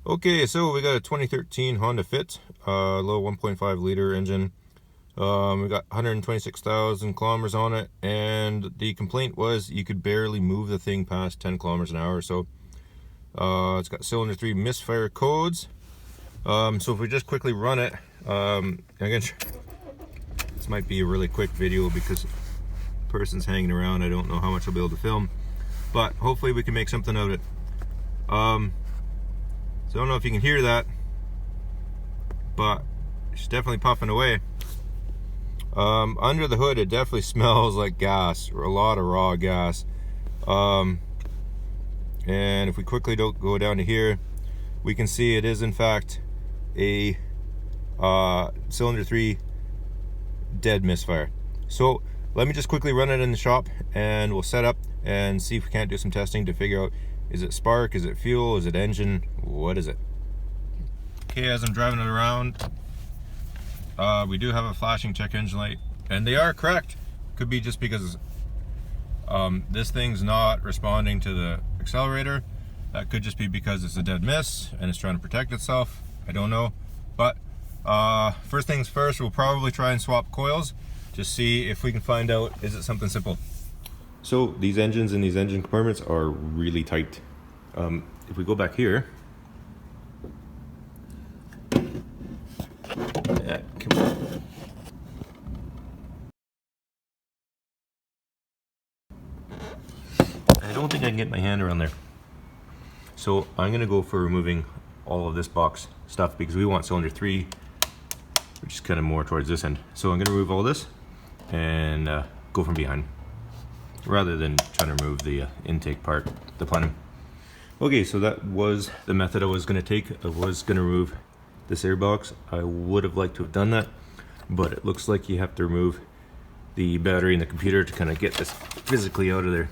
Okay, so we got a 2013 Honda Fit, low 1.5 liter engine. We got 126,000 kilometers on it, and the complaint was you could barely move the thing past 10 kilometers an hour. So it's got cylinder 3 misfire codes. So if we just quickly run it, again, this might be a really quick video because the person's hanging around. I don't know how much I'll be able to film, but hopefully we can make something out of it. So I don't know if you can hear that, but it's definitely puffing away. Under the hood, it definitely smells like gas, or a lot of raw gas. And if we quickly don't go down to here, we can see it is in fact a cylinder 3 dead misfire. So let me just quickly run it in the shop and we'll set up and see if we can't do some testing to figure out, is it spark, is it fuel, is it engine, what is it? Okay, as I'm driving it around, we do have a flashing check engine light, and they are correct. Could be just because this thing's not responding to the accelerator. That could just be because it's a dead miss and it's trying to protect itself. I don't know. But first things first, we'll probably try and swap coils to see if we can find out, is it something simple. So these engines and these engine compartments are really tight. If we go back here, come on. I don't think I can get my hand around there. So I'm gonna go for removing all of this box stuff because we want cylinder 3, which is kind of more towards this end. So I'm gonna remove all this and go from behind, rather than trying to remove the intake part, the plenum. Okay, so that was the method I was going to take. I was going to remove this air box. I would have liked to have done that, but it looks like you have to remove the battery in the computer to kind of get this physically out of there.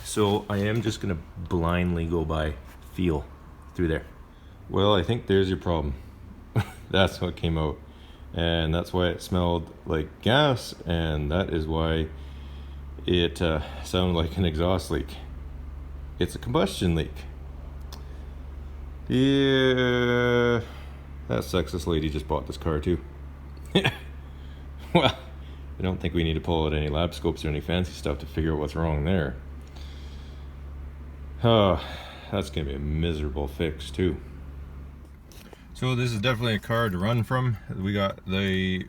So I am just going to blindly go by feel through there. Well, I think there's your problem. That's what came out, and that's why it smelled like gas, and that is why it sounded like an exhaust leak. It's a combustion leak. Yeah, that sexist lady just bought this car too. Well, I don't think we need to pull out any lab scopes or any fancy stuff to figure out what's wrong there. Oh, that's gonna be a miserable fix too. So this is definitely a car to run from. We got the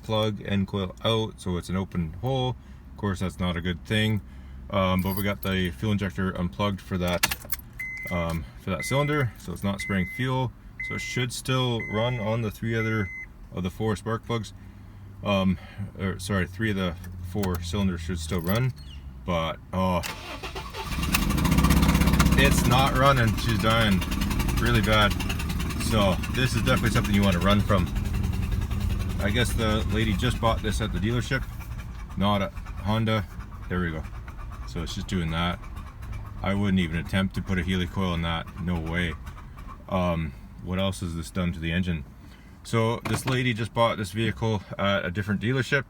plug end coil out, so it's an open hole. Of course, that's not a good thing. But we got the fuel injector unplugged for that cylinder, so it's not spraying fuel. So it should still run on the 3 other of the 4 spark plugs. Or sorry, 3 of the 4 cylinders should still run, but oh, it's not running. She's dying really bad. So this is definitely something you want to run from. I guess the lady just bought this at the dealership, not at Honda. There we go. So it's just doing that. I wouldn't even attempt to put a Heli-coil in that. No way. What else has this done to the engine? So this lady just bought this vehicle at a different dealership.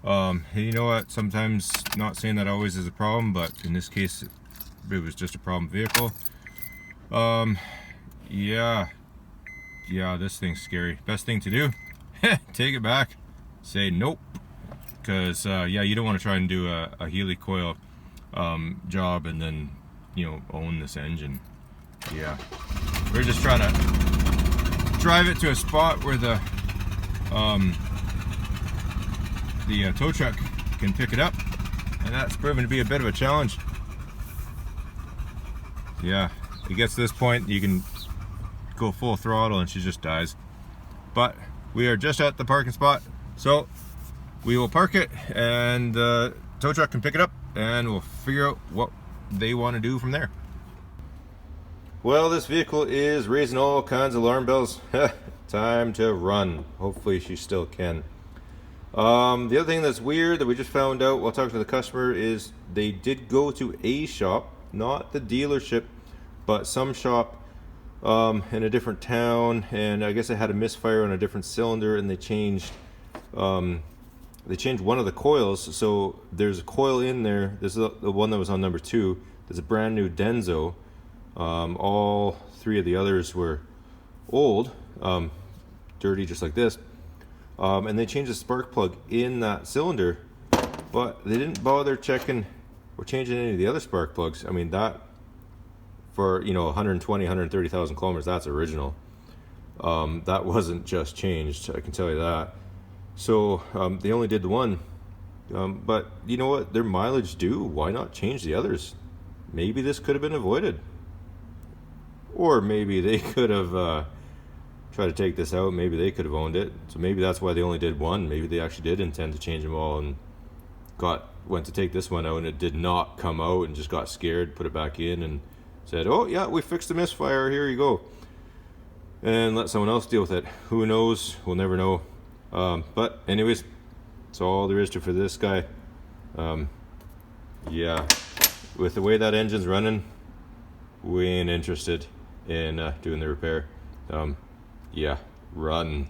You know what? Sometimes, not saying that always is a problem, but in this case, it was just a problem vehicle. Yeah, this thing's scary. Best thing to do, take it back. Say nope. Because yeah, you don't want to try and do a Heli-coil job and then, you know, own this engine. Yeah, we're just trying to drive it to a spot where the tow truck can pick it up, and that's proven to be a bit of a challenge. Yeah, it gets to this point, you can go full throttle and she just dies. But we are just at the parking spot, so we will park it and the tow truck can pick it up and we'll figure out what they want to do from there. Well, this vehicle is raising all kinds of alarm bells. Time to run. Hopefully she still can. The other thing that's weird that we just found out while talking to the customer is they did go to a shop, not the dealership, but some shop in a different town, and I guess it had a misfire on a different cylinder, and they changed one of the coils. So there's a coil in there. This is the one that was on number 2. There's a brand new Denso All three of the others were old, dirty, just like this. And they changed the spark plug in that cylinder, but they didn't bother checking or changing any of the other spark plugs. I mean, that for 120, 130,000 kilometers, that's original. That wasn't just changed, I can tell you that. So they only did the one, but you know what? Their mileage due. Why not change the others? Maybe this could have been avoided, or maybe they could have tried to take this out. Maybe they could have owned it. So maybe that's why they only did one. Maybe they actually did intend to change them all and went to take this one out and it did not come out and just got scared, put it back in and said, oh yeah, we fixed the misfire, here you go, and let someone else deal with it. Who knows? We'll never know. But anyways, that's all there is to for this guy. Yeah, with the way that engine's running, we ain't interested in doing the repair. Yeah, run.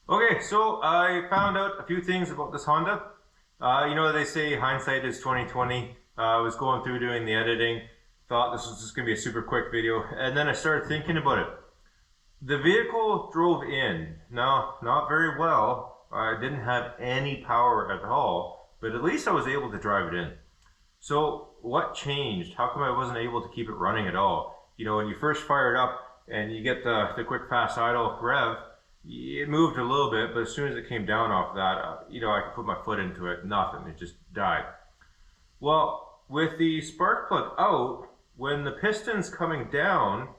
Okay, so I found out a few things about this Honda. They say hindsight is 20/20. I was going through doing the editing, thought this was just gonna be a super quick video, and then I started thinking about it. The vehicle drove in, now not very well. I didn't have any power at all, but at least I was able to drive it in. So what changed? How come I wasn't able to keep it running at all? When you first fire it up and you get the quick fast idle rev, it moved a little bit, but as soon as it came down off that, I could put my foot into it, nothing, it just died. Well, with the spark plug out, when the piston's coming down,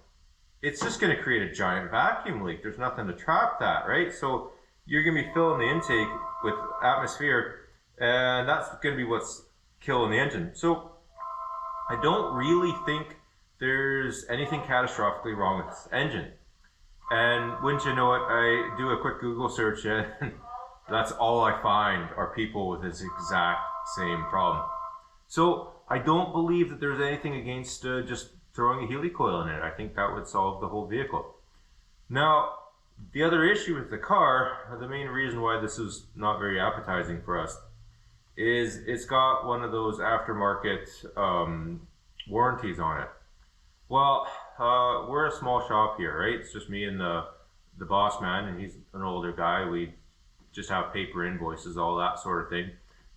it's just going to create a giant vacuum leak. There's nothing to trap that, right? So you're going to be filling the intake with atmosphere, and that's going to be what's killing the engine. So I don't really think there's anything catastrophically wrong with this engine. And wouldn't you know it, I do a quick Google search and that's all I find are people with this exact same problem. So I don't believe that there's anything against just throwing a Heli-coil in it. I think that would solve the whole vehicle. Now, the other issue with the car, the main reason why this is not very appetizing for us, is it's got one of those aftermarket warranties on it. Well, we're a small shop here, right? It's just me and the boss man, and he's an older guy. We just have paper invoices, all that sort of thing.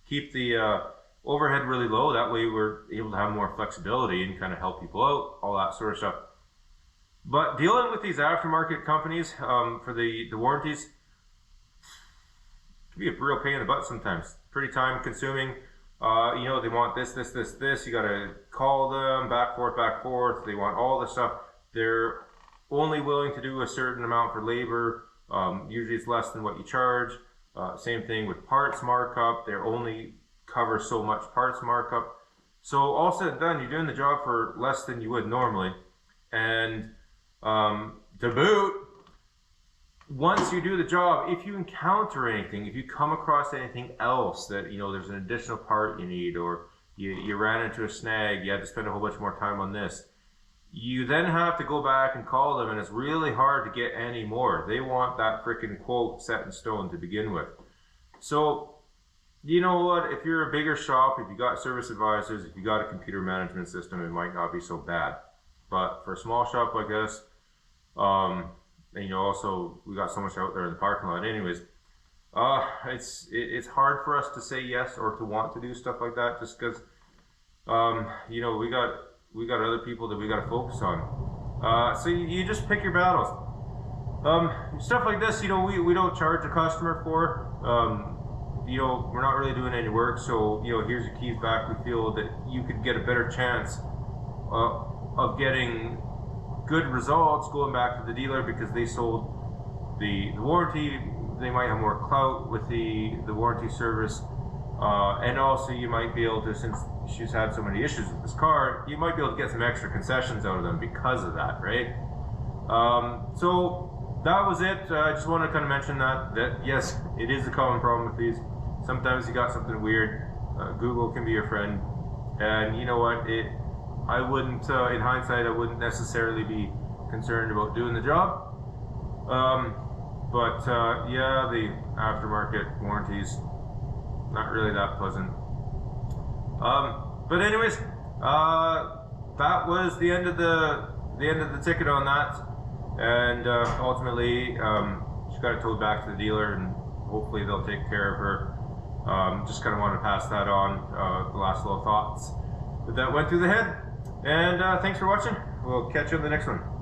Keep the overhead really low, that way we're able to have more flexibility and kind of help people out, all that sort of stuff. But dealing with these aftermarket companies for the warranties can be a real pain in the butt sometimes. Pretty time consuming. They want this. You got to call them back, forth. They want all this stuff. They're only willing to do a certain amount for labor. Usually it's less than what you charge. Same thing with parts markup. They're only cover so much parts markup. So all said and done, you're doing the job for less than you would normally. And to boot, once you do the job, if you encounter anything, if you come across anything else that, there's an additional part you need, or you ran into a snag, you had to spend a whole bunch more time on this, you then have to go back and call them, and it's really hard to get any more. They want that freaking quote set in stone to begin with. So, you know what, if you're a bigger shop, if you got service advisors, if you got a computer management system, it might not be so bad. But for a small shop like this, and also we got so much out there in the parking lot anyways, it's hard for us to say yes or to want to do stuff like that, just because we got other people that we got to focus on. So you just pick your battles. Stuff like this, we don't charge the customer for. We're not really doing any work, so here's your keys back. We feel that you could get a better chance of getting good results going back to the dealer because they sold the warranty. They might have more clout with the warranty service, and also you might be able to, since she's had so many issues with this car, you might be able to get some extra concessions out of them because of that, right? So that was it. I just wanted to kind of mention that yes, it is a common problem with these. Sometimes you got something weird. Google can be your friend, and you know what? I wouldn't, in hindsight, I wouldn't necessarily be concerned about doing the job. Yeah, the aftermarket warranties, not really that pleasant. But anyways, that was the end of the the end of the ticket on that, and ultimately she got it towed back to the dealer, and hopefully they'll take care of her. Just kind of wanted to pass that on, the last little thoughts that went through the head. And thanks for watching. We'll catch you on the next one.